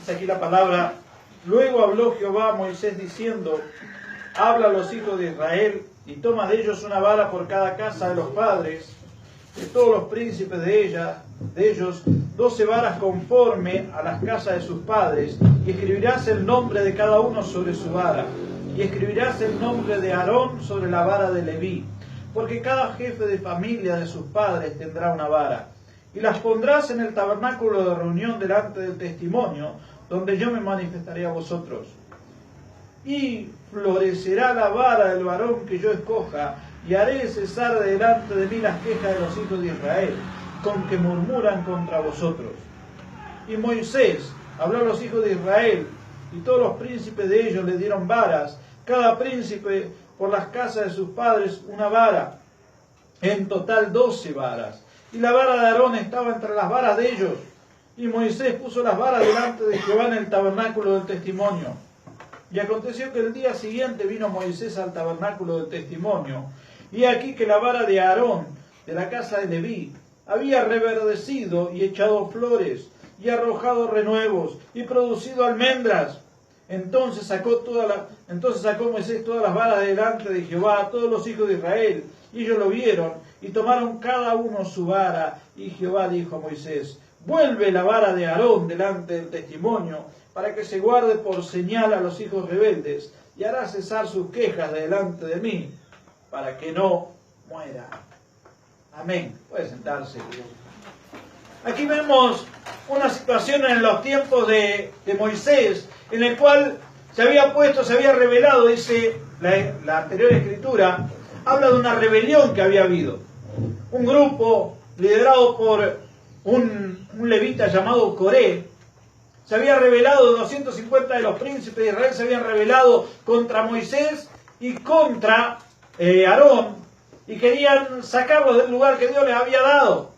Dice aquí la palabra: luego habló Jehová a Moisés diciendo: habla a los hijos de Israel y toma de ellos una vara por cada casa de los padres, de todos los príncipes de ellos, 12 varas conforme a las casas de sus padres, y escribirás el nombre de cada uno sobre su vara, y escribirás el nombre de Aarón sobre la vara de Leví, porque cada jefe de familia de sus padres tendrá una vara, y las pondrás en el tabernáculo de reunión delante del testimonio, donde yo me manifestaré a vosotros. Y florecerá la vara del varón que yo escoja, y haré cesar de delante de mí las quejas de los hijos de Israel, con que murmuran contra vosotros. Y Moisés habló a los hijos de Israel, y todos los príncipes de ellos le dieron varas, cada príncipe por las casas de sus padres una vara, en total 12 varas. Y la vara de Aarón estaba entre las varas de ellos. Y Moisés puso las varas delante de Jehová en el tabernáculo del testimonio. Y aconteció que el día siguiente vino Moisés al tabernáculo del testimonio, y aquí que la vara de Aarón, de la casa de Leví, había reverdecido y echado flores, y arrojado renuevos, y producido almendras. Entonces sacó Moisés todas las varas delante de Jehová a todos los hijos de Israel, y ellos lo vieron, y tomaron cada uno su vara. Y Jehová dijo a Moisés: vuelve la vara de Aarón delante del testimonio, para que se guarde por señal a los hijos rebeldes, y hará cesar sus quejas delante de mí, para que no muera. Amén. Puede sentarse. Aquí vemos una situación en los tiempos de Moisés, en el cual se había revelado, dice la anterior escritura, habla de una rebelión que había habido. Un grupo liderado por un levita llamado Coré, se había rebelado, 250 de los príncipes de Israel se habían rebelado contra Moisés y contra Aarón, y querían sacarlos del lugar que Dios les había dado.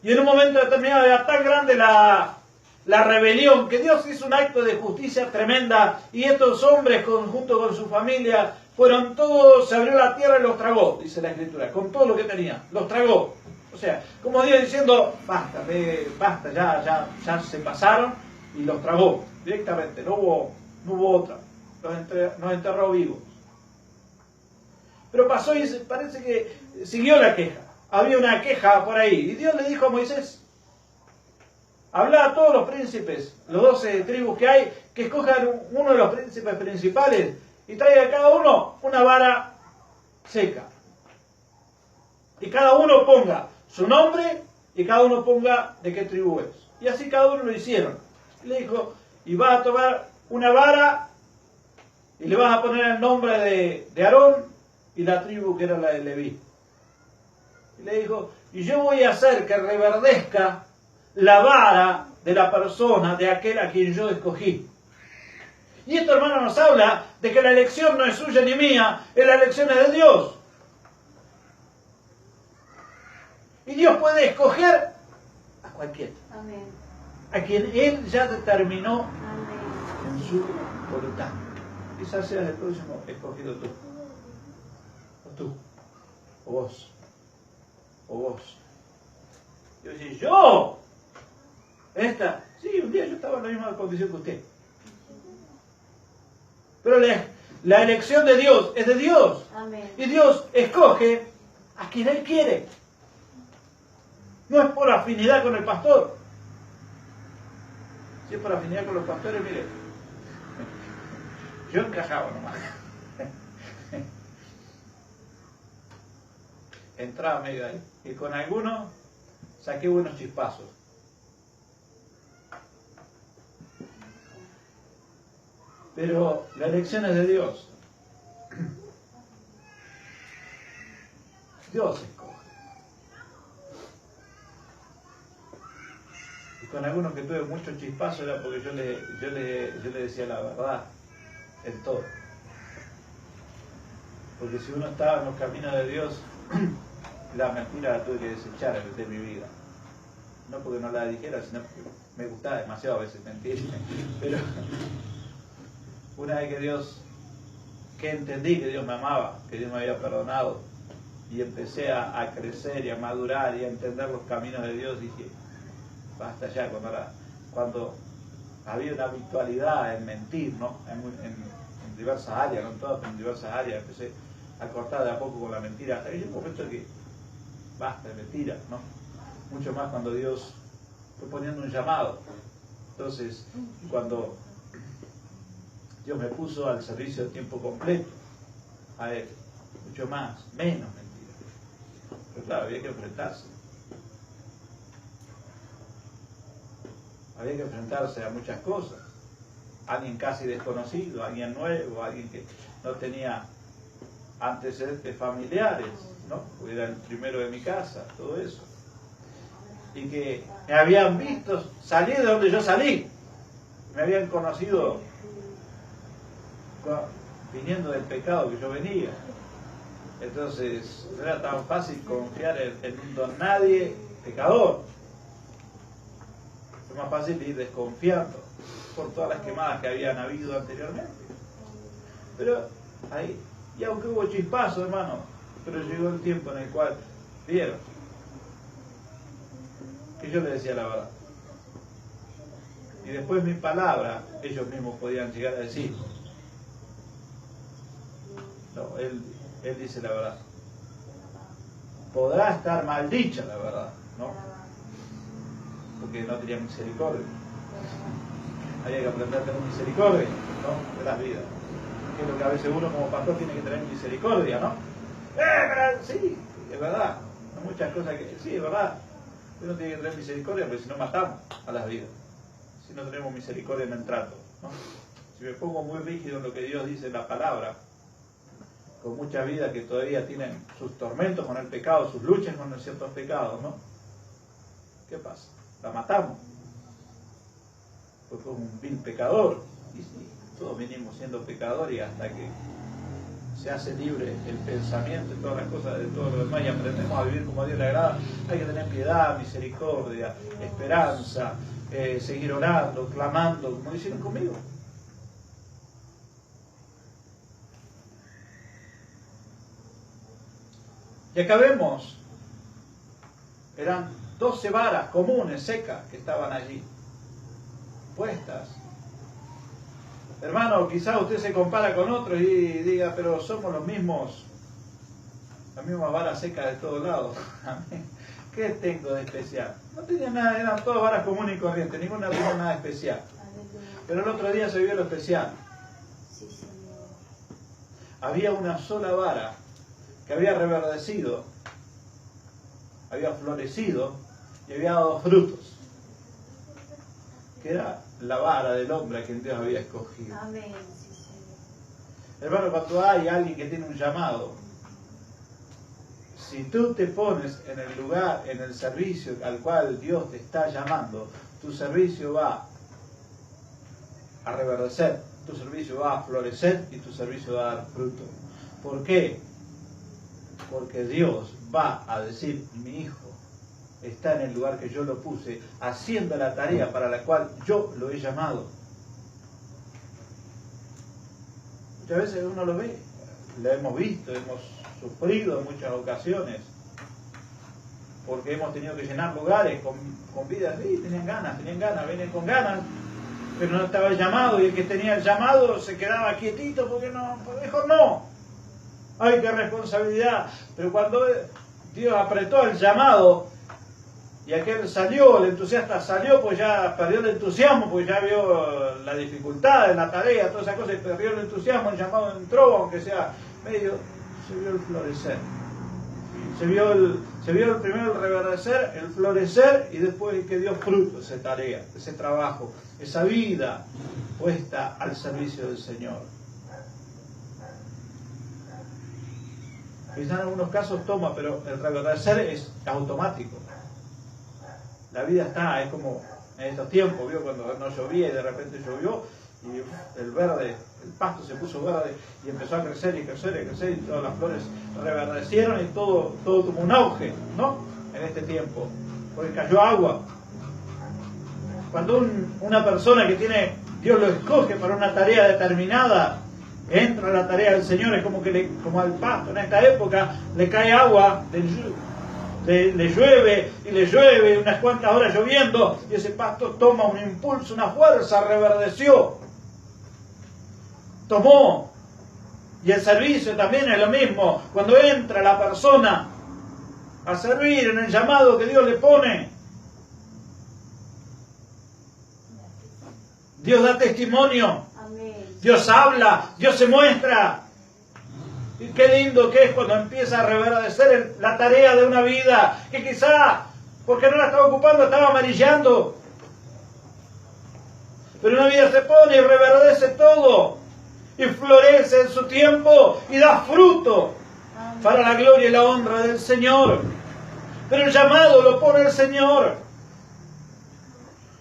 Y en un momento determinado era tan grande la rebelión que Dios hizo un acto de justicia tremenda, y estos hombres junto con su familia fueron todos, se abrió la tierra y los tragó, dice la escritura, con todo lo que tenían, los tragó. O sea, como Dios diciendo: basta, ya se pasaron, y los tragó directamente, no hubo otra, nos enterró vivos. Pero pasó y parece que siguió la queja, había una queja por ahí, y Dios le dijo a Moisés: habla a todos los príncipes, los 12 tribus que hay, que escojan uno de los príncipes principales, y traiga a cada uno una vara seca. Y cada uno ponga su nombre, y cada uno ponga de qué tribu es. Y así cada uno lo hicieron. Y le dijo: y vas a tomar una vara, y le vas a poner el nombre de Aarón, y la tribu que era la de Leví. Y le dijo: y yo voy a hacer que reverdezca la vara de la persona, de aquel a quien yo escogí. Y esto, hermano, nos habla de que la elección no es suya ni mía, la elección es de Dios. Y Dios puede escoger a cualquiera. Amén. A quien Él ya determinó. Amén. En su voluntad. Quizás seas el próximo escogido tú. O tú. O vos. O vos. Y yo decía: ¿yo? ¿Esta? Sí, un día yo estaba en la misma condición que usted. Pero la elección de Dios es de Dios. Amén. Y Dios escoge a quien Él quiere. No es por afinidad con el pastor. Si es por afinidad con los pastores, mire, yo encajaba nomás. Entraba medio ahí. Y con algunos saqué buenos chispazos. Pero la elección es de Dios. Dios escoge. Y con algunos que tuve muchos chispazos era porque yo le decía la verdad en todo. Porque si uno estaba en los caminos de Dios, la mentira la tuve que desechar de mi vida. No porque no la dijera, sino porque me gustaba demasiado a veces mentir. Pero una vez que entendí que Dios me amaba, que Dios me había perdonado, y empecé a crecer y a madurar y a entender los caminos de Dios, dije: basta ya. Cuando había una habitualidad en mentir, ¿no? En diversas áreas, no en todas, pero en diversas áreas. Empecé a cortar de a poco con la mentira, hasta que llegó un momento que basta de mentiras, ¿no? Mucho más cuando Dios fue poniendo un llamado. Entonces, cuando Dios me puso al servicio de tiempo completo a Él, mucho más, menos mentiras. Pero claro, había que enfrentarse. Había que enfrentarse a muchas cosas. Alguien casi desconocido, alguien nuevo, alguien que no tenía antecedentes familiares, ¿no? Porque era el primero de mi casa, todo eso. Y que me habían visto salir de donde yo salí. Me habían conocido viniendo del pecado que yo venía. Entonces no era tan fácil confiar en un don nadie pecador. Es más fácil ir desconfiando por todas las quemadas que habían habido anteriormente. Pero ahí, y aunque hubo chispazos, hermano, pero llegó el tiempo en el cual vieron que yo les decía la verdad. Y después mi palabra, ellos mismos podían llegar a decir, no, él dice la verdad. Podrá estar maldicha la verdad, ¿no? Porque no tenía misericordia. Había que aprender a tener misericordia, ¿no? De las vidas. Que es lo que a veces uno como pastor tiene que tener misericordia, ¿no? Pero sí, es verdad. Hay muchas cosas que sí, es verdad. Uno tiene que tener misericordia porque si no matamos a las vidas. Si no tenemos misericordia en el trato, ¿no? Si me pongo muy rígido en lo que Dios dice en la palabra, con muchas vidas que todavía tienen sus tormentos con el pecado, sus luchas con ciertos pecados, ¿no? ¿Qué pasa? La matamos. Porque es un vil pecador. Y sí, todos venimos siendo pecadores y hasta que se hace libre el pensamiento y todas las cosas de todo lo demás y aprendemos a vivir como a Dios le agrada, hay que tener piedad, misericordia, esperanza, seguir orando, clamando, como hicieron conmigo. Y acá vemos, eran 12 varas comunes, secas, que estaban allí, puestas. Hermano, quizás usted se compara con otros y diga, pero somos los mismos, las mismas varas secas de todos lados. ¿Qué tengo de especial? No tenía nada, eran todas varas comunes y corrientes, ninguna tenía nada especial. Pero el otro día se vio lo especial. Había una sola vara que había reverdecido, había florecido y había dado frutos, que era la vara del hombre a quien Dios había escogido. Amén. Hermano, cuando hay alguien que tiene un llamado, si tú te pones en el lugar, en el servicio al cual Dios te está llamando, tu servicio va a reverdecer, tu servicio va a florecer y tu servicio va a dar fruto. ¿Por qué? Porque Dios va a decir, mi hijo está en el lugar que yo lo puse, haciendo la tarea para la cual yo lo he llamado. Muchas veces uno lo ve, lo hemos visto, hemos sufrido en muchas ocasiones, porque hemos tenido que llenar lugares con vidas, sí, tenían ganas, vienen con ganas, pero no estaba el llamado, y el que tenía el llamado se quedaba quietito porque no, mejor no. ¡Ay, qué responsabilidad! Pero cuando Dios apretó el llamado y aquel salió, el entusiasta salió, pues ya perdió el entusiasmo, pues ya vio la dificultad de la tarea, todas esas cosas, y perdió el entusiasmo, el llamado entró, aunque sea medio, se vio el florecer. Se vio el primero el reverdecer, el florecer, y después que dio fruto esa tarea, ese trabajo, esa vida puesta al servicio del Señor. Quizás en algunos casos toma, pero el reverdecer es automático. La vida está, es como en estos tiempos, ¿vio? Cuando no llovía y de repente llovió y el verde, el pasto se puso verde y empezó a crecer y crecer y crecer y todas las flores reverdecieron y todo tuvo un auge, ¿no? En este tiempo, porque cayó agua. Cuando una persona que tiene, Dios lo escoge para una tarea determinada, entra a la tarea del Señor, es como que como al pasto en esta época le cae agua le llueve y le llueve, unas cuantas horas lloviendo, y ese pasto toma un impulso, una fuerza, reverdeció. Tomó. Y el servicio también es lo mismo. Cuando entra la persona a servir en el llamado que Dios le pone, Dios da testimonio. Dios habla, Dios se muestra. Y qué lindo que es cuando empieza a reverdecer la tarea de una vida que quizá, porque no la estaba ocupando, estaba amarillando. Pero una vida se pone y reverdece todo. Y florece en su tiempo y da fruto para la gloria y la honra del Señor. Pero el llamado lo pone el Señor.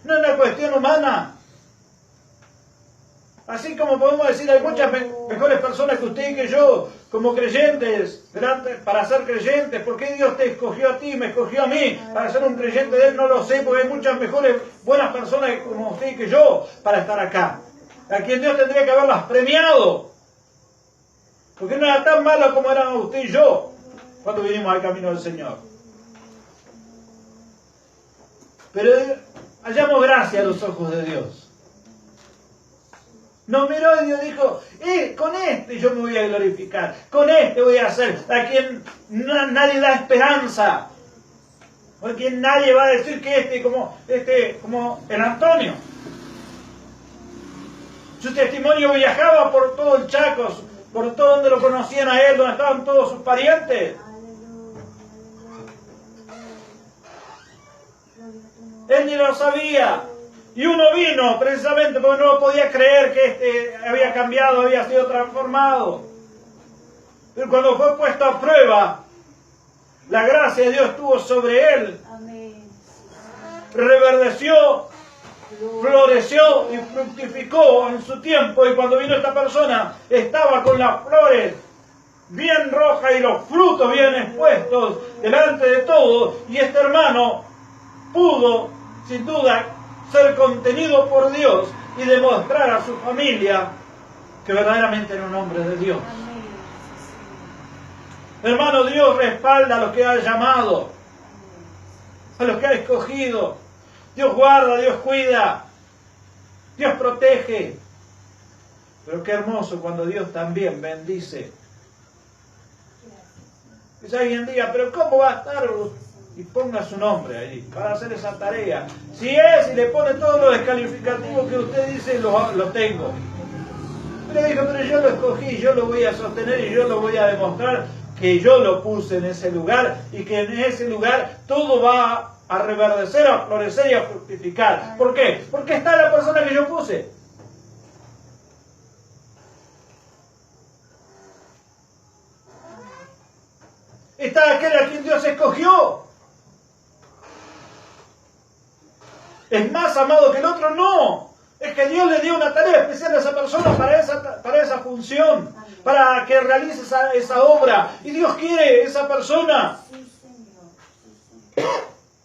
No es una cuestión humana. Así como podemos decir, hay muchas mejores personas que usted y que yo, como creyentes, para ser creyentes. ¿Por qué Dios te escogió a ti, me escogió a mí para ser un creyente de Él? No lo sé, porque hay muchas mejores, buenas personas como usted y que yo para estar acá. A quien Dios tendría que haberlas premiado. Porque no era tan malo como eran usted y yo cuando vinimos al camino del Señor. Pero hallamos gracia a los ojos de Dios. Nos miró y Dios dijo, con este yo me voy a glorificar, con este voy a hacer, a quien nadie da esperanza, a quien nadie va a decir que como el Antonio. Su testimonio viajaba por todo el Chaco, por todo donde lo conocían a él, donde estaban todos sus parientes. Él ni lo sabía. Y uno vino precisamente porque no podía creer que había cambiado, había sido transformado. Pero cuando fue puesto a prueba, la gracia de Dios estuvo sobre él. Reverdeció, floreció y fructificó en su tiempo. Y cuando vino esta persona, estaba con las flores bien rojas y los frutos bien expuestos delante de todos. Y este hermano pudo, sin duda, ser contenido por Dios y demostrar a su familia que verdaderamente era un hombre de Dios. Hermano, Dios respalda a los que ha llamado, a los que ha escogido. Dios guarda, Dios cuida, Dios protege. Pero qué hermoso cuando Dios también bendice. Quizá alguien diga, pero ¿cómo va a estar? Y ponga su nombre allí para hacer esa tarea. Si es y le pone todos los descalificativos que usted dice, lo tengo. Pero dijo, pero yo lo escogí, yo lo voy a sostener y yo lo voy a demostrar que yo lo puse en ese lugar y que en ese lugar todo va a reverdecer, a florecer y a fructificar. ¿Por qué? Porque está la persona que yo puse. Está aquel a quien Dios escogió. ¿Es más amado que el otro? No. Es que Dios le dio una tarea especial a esa persona para esa función, para que realice esa obra. Y Dios quiere esa persona.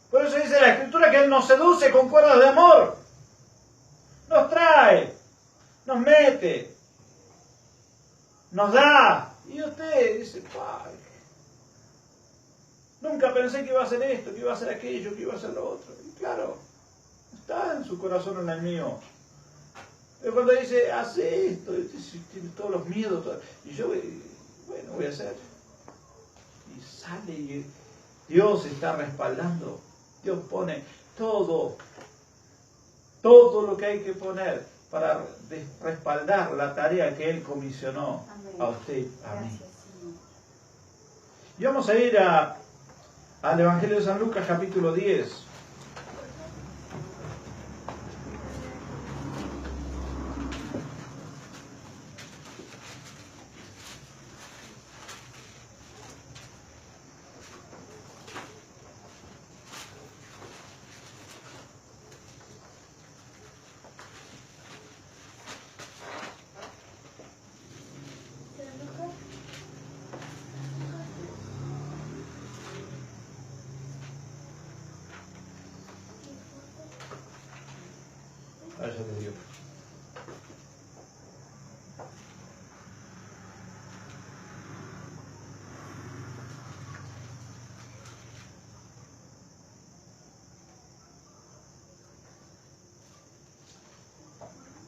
Por eso dice la Escritura que Él nos seduce con cuerdas de amor. Nos trae, nos mete, nos da. Y usted dice, ¡ay! Nunca pensé que iba a hacer esto, que iba a hacer aquello, que iba a hacer lo otro. Y claro, está en su corazón, en el mío. Pero cuando dice, hace esto, tiene todos los miedos, y yo, bueno, voy a hacer. Y sale y Dios está respaldando. Dios pone todo lo que hay que poner para respaldar la tarea que Él comisionó a usted, a mí. Y vamos a ir al Evangelio de San Lucas, capítulo 10. Gracias a Dios.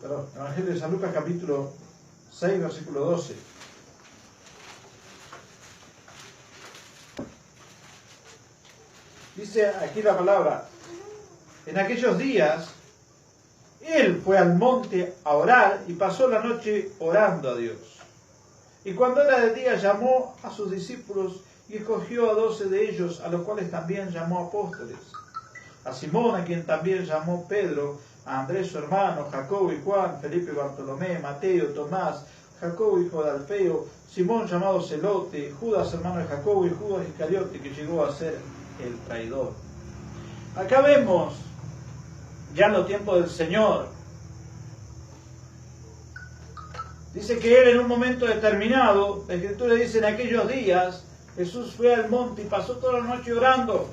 Perdón, Evangelio de San Lucas capítulo 6, versículo 12. Dice aquí la palabra: en aquellos días, él fue al monte a orar y pasó la noche orando a Dios. Y cuando era de día llamó a sus discípulos y escogió a 12 de ellos, a los cuales también llamó apóstoles. A Simón, a quien también llamó Pedro, a Andrés su hermano, Jacobo y Juan, Felipe y Bartolomé, Mateo, Tomás, Jacobo hijo de Alfeo, Simón llamado Celote, Judas hermano de Jacobo y Judas Iscariote, que llegó a ser el traidor. Acá vemos, ya en los tiempos del Señor, dice que él en un momento determinado, la Escritura dice en aquellos días, Jesús fue al monte y pasó toda la noche orando,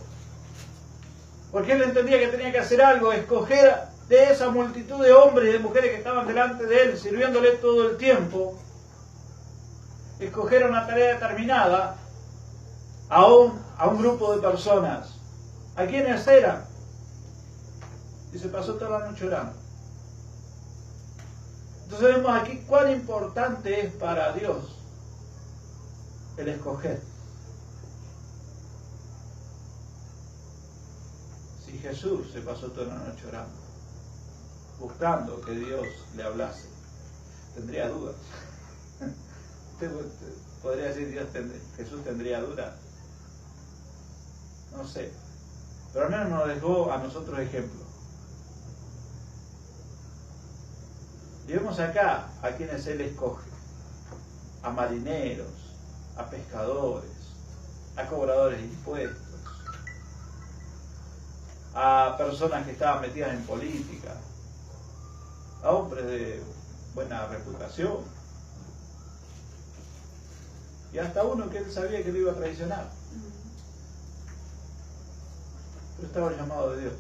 porque él entendía que tenía que hacer algo, escoger de esa multitud de hombres y de mujeres que estaban delante de él, sirviéndole todo el tiempo, escoger una tarea determinada a un grupo de personas. ¿A quiénes eran? Y se pasó toda la noche orando. Entonces vemos aquí cuán importante es para Dios el escoger. Si Jesús se pasó toda la noche orando, buscando que Dios le hablase, tendría dudas. Usted podría decir, Jesús tendría dudas. No sé. Pero al menos nos dejó a nosotros ejemplo. Y vemos acá a quienes Él escoge. A marineros, a pescadores, a cobradores de impuestos, a personas que estaban metidas en política, a hombres de buena reputación, y hasta uno que él sabía que lo iba a traicionar. Pero estaba el llamado de Dios.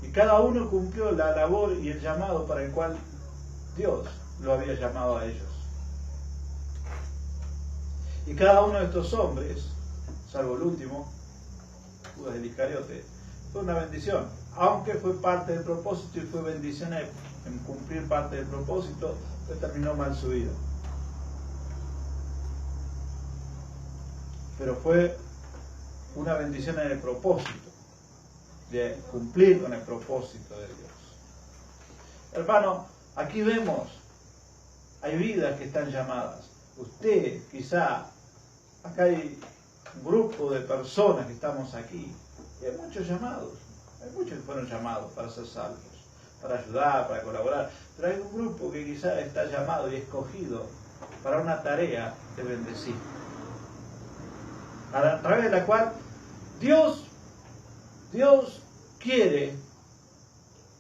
Y cada uno cumplió la labor y el llamado para el cual Dios lo había llamado a ellos. Y cada uno de estos hombres, salvo el último, Judas Iscariote, fue una bendición. Aunque fue parte del propósito y fue bendición en cumplir parte del propósito, pues terminó mal su vida. Pero fue una bendición en el propósito, de cumplir con el propósito de Dios. Hermano, aquí vemos, hay vidas que están llamadas. Usted, quizá, acá hay un grupo de personas que estamos aquí, y hay muchos llamados, hay muchos que fueron llamados para ser salvos, para ayudar, para colaborar, pero hay un grupo que quizá está llamado y escogido para una tarea de bendecir, a través de la cual Dios quiere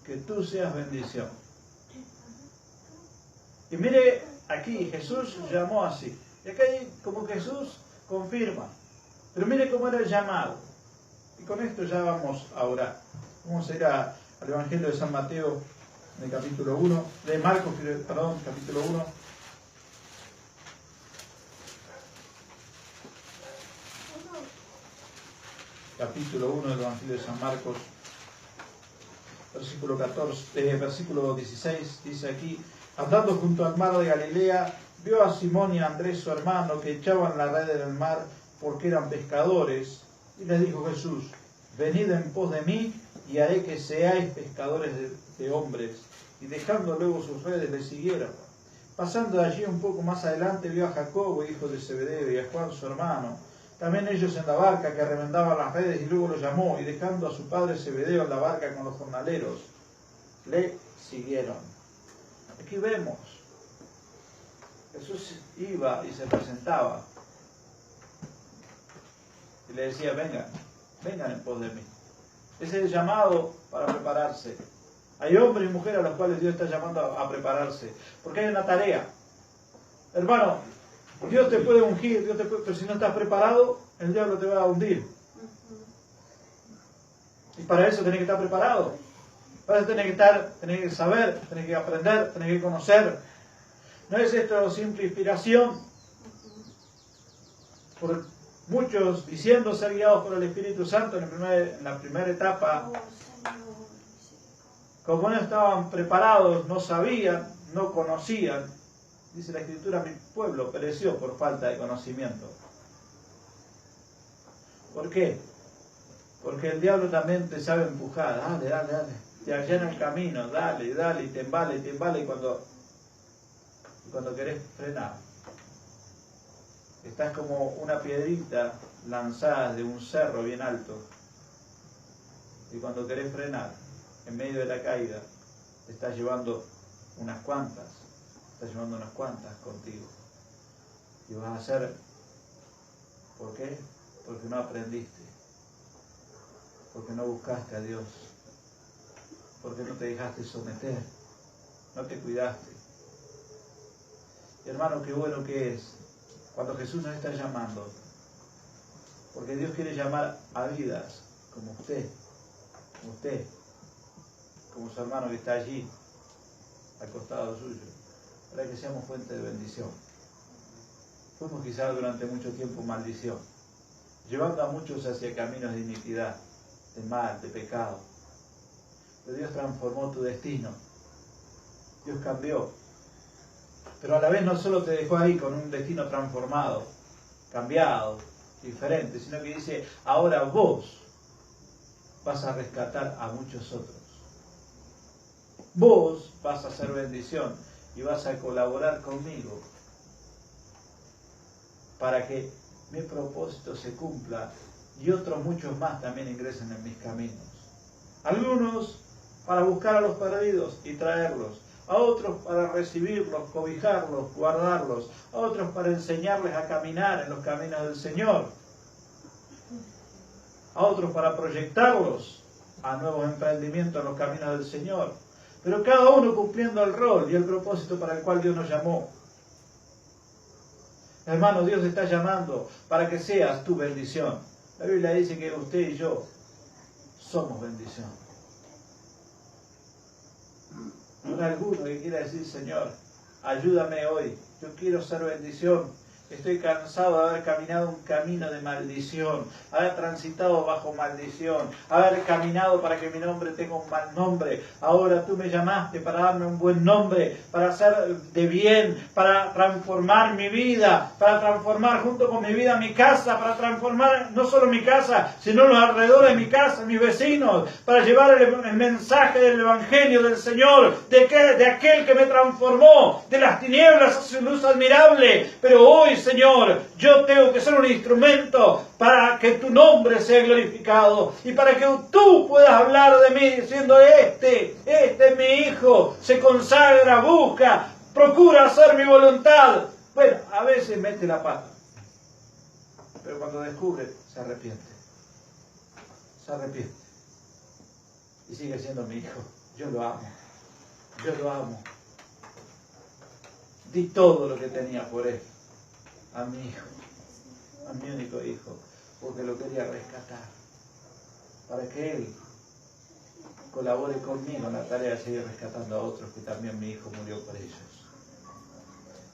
que tú seas bendición. Y mire, aquí Jesús llamó así. Y acá hay como Jesús confirma. Pero mire cómo era el llamado. Y con esto ya vamos a orar. Vamos a ir al Evangelio de San Mateo, en el capítulo 1, de Marcos, perdón, capítulo 1. Capítulo 1 del Evangelio de San Marcos, versículo 16, dice aquí: andando junto al mar de Galilea, vio a Simón y a Andrés su hermano, que echaban la red en el mar, porque eran pescadores, y les dijo Jesús: venid en pos de mí, y haré que seáis pescadores de hombres. Y dejando luego sus redes, le siguieron. Pasando de allí un poco más adelante, vio a Jacobo, hijo de Zebedeo, y a Juan su hermano, también ellos en la barca, que remendaban las redes, y luego lo llamó, y dejando a su padre Zebedeo en la barca con los jornaleros, le siguieron. Aquí vemos, Jesús iba y se presentaba, y le decía: vengan en pos de mí. Ese es el llamado para prepararse. Hay hombres y mujeres a los cuales Dios está llamando a prepararse, porque hay una tarea. Hermano, Dios te puede ungir, pero si no estás preparado, el diablo te va a hundir. Y para eso tenés que estar preparado. Para eso tenés que saber, tenés que aprender, tenés que conocer. No es esto simple inspiración. Por muchos diciendo ser guiados por el Espíritu Santo en la primera etapa Como no estaban preparados, no sabían, no conocían. Dice la Escritura, mi pueblo pereció por falta de conocimiento. ¿Por qué? Porque el diablo también te sabe empujar. Dale, dale, dale. Te allana el camino, dale, dale, y te embala, y cuando querés frenar, estás como una piedrita lanzada de un cerro bien alto. Y cuando querés frenar, en medio de la caída, te estás llevando unas cuantas contigo. Y vas a hacer, ¿por qué? Porque no aprendiste, porque no buscaste a Dios, porque no te dejaste someter, no te cuidaste. Y hermano, qué bueno que es cuando Jesús nos está llamando, porque Dios quiere llamar a vidas como usted, como su hermano que está allí, al costado suyo, para que seamos fuente de bendición. Fuimos quizás durante mucho tiempo maldición, llevando a muchos hacia caminos de iniquidad, de mal, de pecado. Pero Dios transformó tu destino, Dios cambió. Pero a la vez no solo te dejó ahí con un destino transformado, cambiado, diferente, sino que dice, ahora vos vas a rescatar a muchos otros. Vos vas a hacer bendición y vas a colaborar conmigo para que mi propósito se cumpla y otros muchos más también ingresen en mis caminos. Algunos para buscar a los perdidos y traerlos, a otros para recibirlos, cobijarlos, guardarlos, a otros para enseñarles a caminar en los caminos del Señor, a otros para proyectarlos a nuevos emprendimientos en los caminos del Señor, pero cada uno cumpliendo el rol y el propósito para el cual Dios nos llamó. Hermano, Dios te está llamando para que seas tu bendición. La Biblia dice que usted y yo somos bendición. ¿Habrá alguno que quiera decir, Señor, ayúdame hoy, yo quiero ser bendición? Estoy cansado de haber caminado un camino de maldición, haber transitado bajo maldición, haber caminado para que mi nombre tenga un mal nombre. Ahora tú me llamaste para darme un buen nombre, para hacer de bien, para transformar mi vida, para transformar junto con mi vida mi casa, para transformar no solo mi casa, sino los alrededores de mi casa, mis vecinos, para llevar el mensaje del Evangelio del Señor, de aquel que me transformó de las tinieblas a su luz admirable. Pero hoy, Señor, yo tengo que ser un instrumento para que tu nombre sea glorificado y para que tú puedas hablar de mí diciendo, este es mi hijo, se consagra, busca, procura hacer mi voluntad. Bueno, a veces mete la pata, pero cuando descubre, se arrepiente y sigue siendo mi hijo. Yo lo amo. Di todo lo que tenía por él, a mi hijo, a mi único hijo, porque lo quería rescatar, para que él colabore conmigo en la tarea de seguir rescatando a otros, que también mi hijo murió por ellos.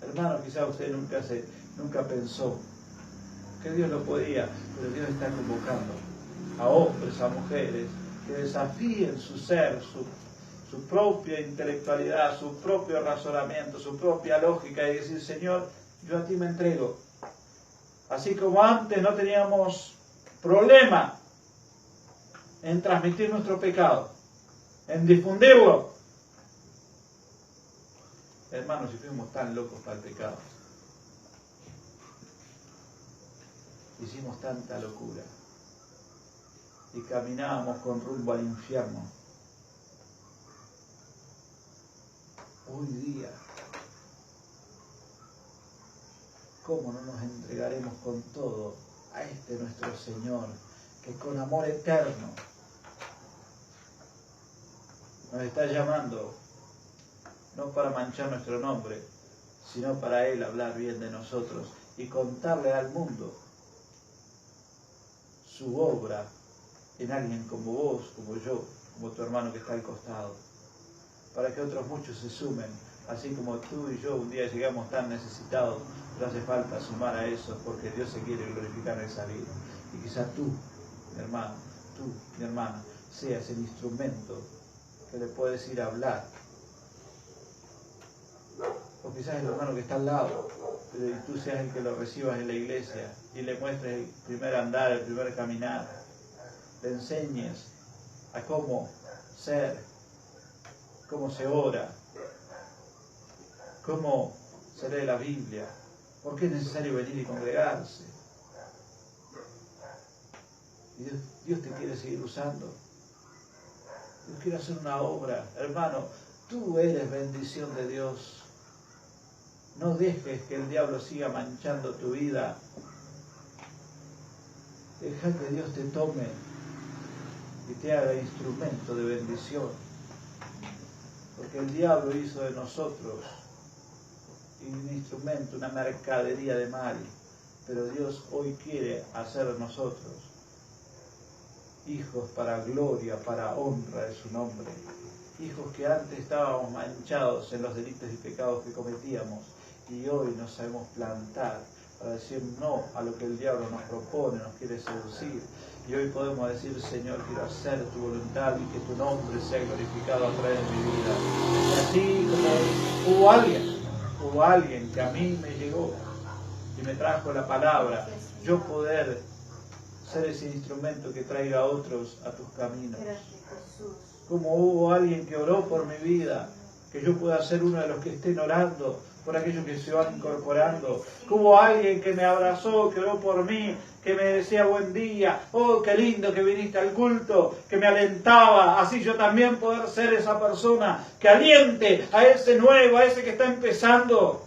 Hermano, quizá usted nunca pensó que Dios lo podía, pero Dios está convocando a hombres, a mujeres, que desafíen su ser, su propia intelectualidad, su propio razonamiento, su propia lógica, y decir, Señor, yo a ti me entrego. Así como antes no teníamos problema en transmitir nuestro pecado, en difundirlo. Hermanos, si fuimos tan locos para el pecado, hicimos tanta locura y caminábamos con rumbo al infierno. Hoy día, ¿cómo no nos entregaremos con todo a este nuestro Señor, que con amor eterno nos está llamando, no para manchar nuestro nombre, sino para Él hablar bien de nosotros y contarle al mundo su obra en alguien como vos, como yo, como tu hermano que está al costado, para que otros muchos se sumen, así como tú y yo un día llegamos tan necesitados, pero hace falta sumar a eso, porque Dios se quiere glorificar en esa vida. Y quizás tú, mi hermano, tú, mi hermana, seas el instrumento que le puedes ir a hablar. O quizás el hermano que está al lado, pero tú seas el que lo recibas en la iglesia y le muestres el primer andar, el primer caminar. Le enseñes a cómo ser, cómo se ora, cómo se lee la Biblia, por qué es necesario venir y congregarse. Y Dios te quiere seguir usando. Dios quiere hacer una obra. Hermano, tú eres bendición de Dios. No dejes que el diablo siga manchando tu vida. Deja que Dios te tome y te haga instrumento de bendición. Porque el diablo hizo de nosotros un instrumento, una mercadería de mal. Pero Dios hoy quiere hacer de nosotros hijos para gloria, para honra de su nombre. Hijos que antes estábamos manchados en los delitos y pecados que cometíamos y hoy nos sabemos plantar para decir no a lo que el diablo nos propone, nos quiere seducir. Y hoy podemos decir, Señor, quiero hacer tu voluntad y que tu nombre sea glorificado a través de mi vida. Y así como hubo alguien que a mí me llegó y me trajo la palabra, yo poder ser ese instrumento que traiga a otros a tus caminos. Como hubo alguien que oró por mi vida, que yo pueda ser uno de los que estén orando por aquellos que se van incorporando. Hubo alguien que me abrazó, que oró por mí, que me decía buen día, oh, qué lindo que viniste al culto, que me alentaba. Así yo también poder ser esa persona que aliente a ese nuevo, a ese que está empezando.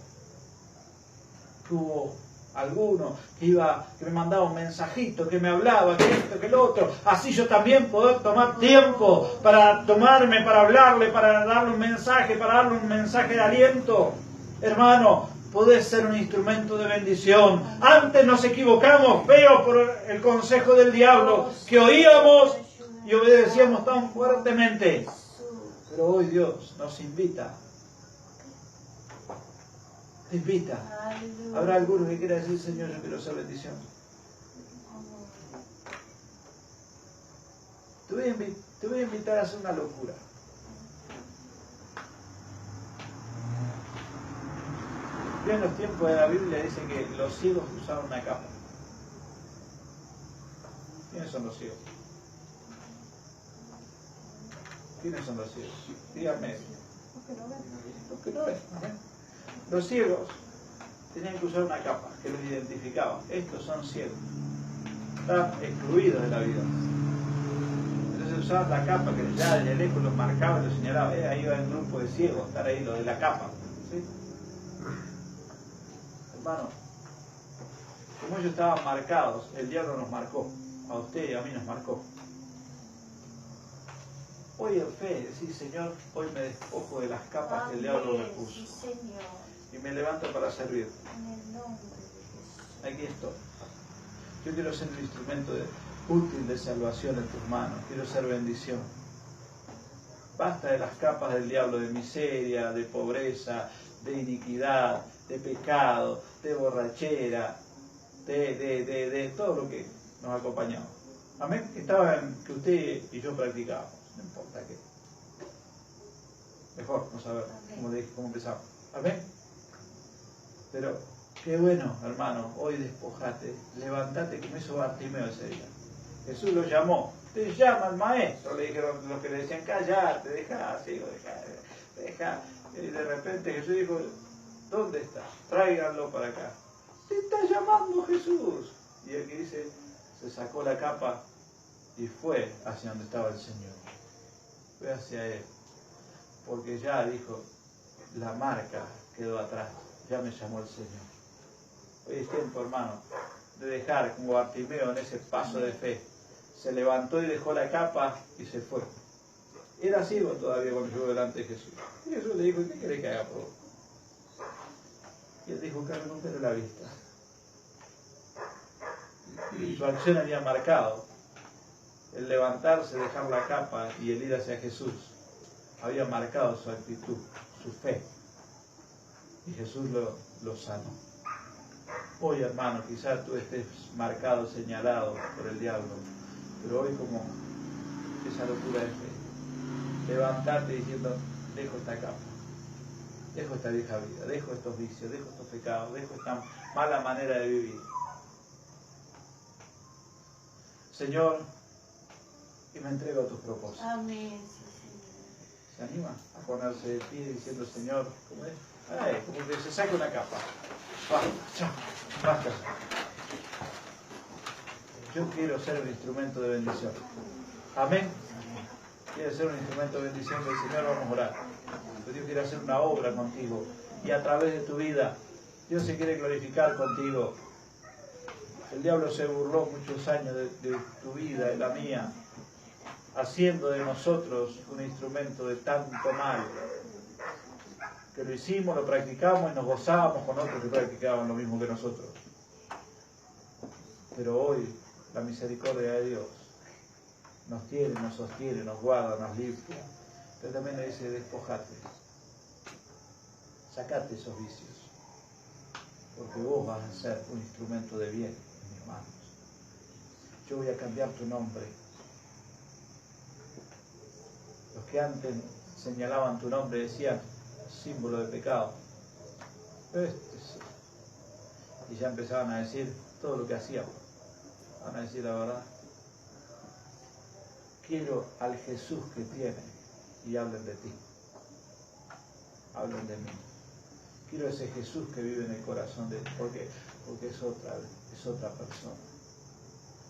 Hubo alguno que me mandaba un mensajito, que me hablaba, que esto, que lo otro. Así yo también poder tomar tiempo para tomarme, para hablarle, para darle un mensaje de aliento. Hermano, podés ser un instrumento de bendición. Antes nos equivocamos feo por el consejo del diablo, que oíamos y obedecíamos tan fuertemente. Pero hoy Dios nos invita. Te invita. Habrá alguno que quiera decir, Señor, yo quiero ser bendición. Te voy a invitar a hacer una locura. En los tiempos de la Biblia dice que los ciegos usaban una capa. ¿Quiénes son los ciegos? ¿Quiénes son los ciegos? Díganme. Los que no ven. Los ciegos tenían que usar una capa que los identificaba. Estos son ciegos. Están excluidos de la vida. Entonces usaban la capa que ya desde lejos los marcaba y los señalaba. Ahí va el grupo de ciegos, estar ahí, lo de la capa. ¿Sí? Hermano, como ellos estaban marcados, el diablo nos marcó. A usted y a mí nos marcó. Hoy en fe, decís, Señor, hoy me despojo de las capas que el diablo me puso. Y me levanto para servir. Aquí estoy. Yo quiero ser un instrumento útil de salvación en tus manos. Quiero ser bendición. Basta de las capas del diablo, de miseria, de pobreza, de iniquidad, de pecado, de borrachera, de todo lo que nos acompañaba. Amén. Que usted y yo practicábamos. No importa qué. Mejor no saber, como le dije, cómo empezamos. Amén. Pero qué bueno, hermano, hoy despojate, levantate como hizo Bartimeo ese día. Jesús lo llamó, te llama el maestro, le dijeron los que le decían, callate, deja, deja. Y de repente Jesús dijo, ¿dónde está? Tráiganlo para acá. Te está llamando Jesús. Y el que dice, se sacó la capa y fue hacia donde estaba el Señor. Fue hacia Él. Porque ya dijo, la marca quedó atrás. Ya me llamó el Señor. Hoy es tiempo, hermano, de dejar como Bartimeo en ese paso de fe. Se levantó y dejó la capa y se fue. Era ciego todavía cuando llegó delante de Jesús. Y Jesús le dijo, ¿qué querés que haga por vos? Y él dijo, que recupere la vista. Y su acción había marcado. El levantarse, dejar la capa y el ir hacia Jesús había marcado su actitud, su fe. Y Jesús lo sanó. Hoy, hermano, quizás tú estés marcado, señalado por el diablo, pero hoy como esa locura de fe. levantarte diciendo, dejo esta capa, dejo esta vieja vida, dejo estos vicios, dejo estos pecados, dejo esta mala manera de vivir. Señor, y me entrego a tus propósitos. Amén. ¿Se anima a ponerse de pie diciendo, Señor, ¿cómo es? Ay, como que se saca una capa. Basta, chao, basta. Yo quiero ser un instrumento de bendición. Amén. Quiero ser un instrumento de bendición del Señor, vamos a orar. Dios quiere hacer una obra contigo y a través de tu vida Dios se quiere glorificar contigo. El diablo se burló muchos años de tu vida, de la mía, haciendo de nosotros un instrumento de tanto mal, que lo hicimos, lo practicamos y nos gozábamos con otros que practicaban lo mismo que nosotros. Pero hoy la misericordia de Dios nos tiene, nos sostiene, nos guarda, nos limpia. Pero también le dice, despojate, sacate esos vicios, porque vos vas a ser un instrumento de bien en mis manos. Yo voy a cambiar tu nombre. Los que antes señalaban tu nombre decían, símbolo de pecado. Y ya empezaban a decir todo lo que hacíamos. Van a decir la verdad. Quiero al Jesús que tiene, y hablen de ti. Hablen de mí. Quiero ese Jesús que vive en el corazón de ti, porque es otra persona.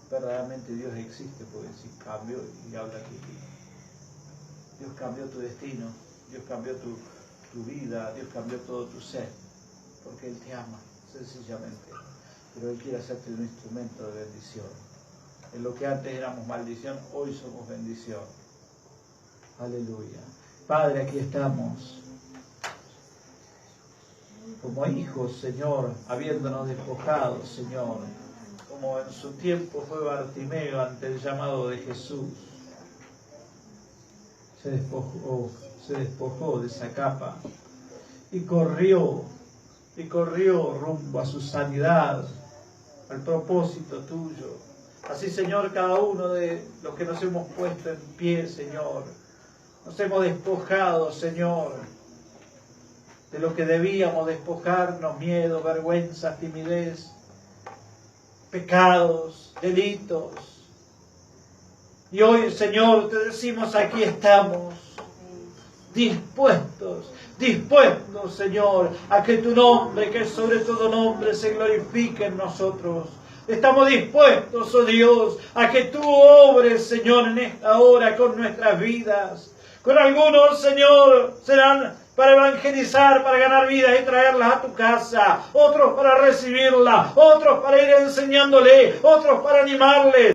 Verdaderamente Dios existe, porque si cambió y habla de ti. Dios cambió tu destino, Dios cambió tu vida, Dios cambió todo tu ser, porque Él te ama, sencillamente. Pero Él quiere hacerte un instrumento de bendición. En lo que antes éramos maldición, hoy somos bendición. Aleluya. Padre, aquí estamos, como hijos, Señor, habiéndonos despojado, Señor, como en su tiempo fue Bartimeo ante el llamado de Jesús. Se despojó de esa capa y corrió rumbo a su sanidad, al propósito tuyo. Así, Señor, cada uno de los que nos hemos puesto en pie, Señor, nos hemos despojado, Señor, de lo que debíamos despojarnos: miedo, vergüenza, timidez, pecados, delitos. Y hoy, Señor, te decimos, aquí estamos, dispuestos, Señor, a que tu nombre, que es sobre todo nombre, se glorifique en nosotros. Estamos dispuestos, oh Dios, a que tú obres, Señor, en esta hora con nuestras vidas. Con algunos, Señor, serán para evangelizar, para ganar vidas y traerlas a tu casa. Otros para recibirla, otros para ir enseñándole, otros para animarles.